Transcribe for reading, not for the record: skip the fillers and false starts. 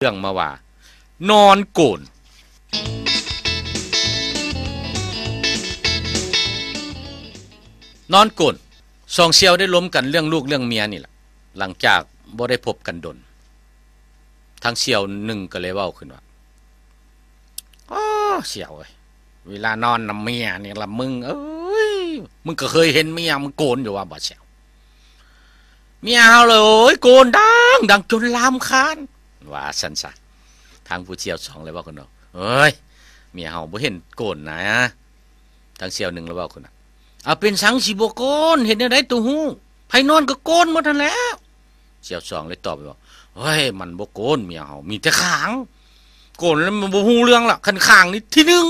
เรื่องมาว่านอนโกนนอนโกนสองเซียวได้ล้มกันเรื่องลูกเรื่องเมียนี่แหละหลังจากบ่ได้พบกันดนทั้งเซียวหนึ่งก็เลยเว้าขึ้นว่าอ๋อเซียวเอ้ยเวลานอนนำเมียนี่ละมึงเอ้ยมึงก็เคยเห็นเมียมึงโกนอยู่ว่าบ่เซียวเมียเฮาเลยโอ้ยโกนดังจนลามคานว่าซั่นซะทางผู้เซียวสองเลยว่าคนเนาะเอ้ยเมียเฮาบ่เห็นโกนนะทางเซียวหนึ่งแล้วเว้าคนน่ะเอาเป็นสังสิบ่โกนเห็นได้ตัวฮู้ไผนอนก็โกนหมดนั่นแหล้วเซียวสองเลยตอบไปว่าเฮ้ยมันบ่โกนเมียเฮามีแต่ขางโกนแล้วมันบ่ฮู้เรื่องล่ะคันขางนี่ที่หนึ่ง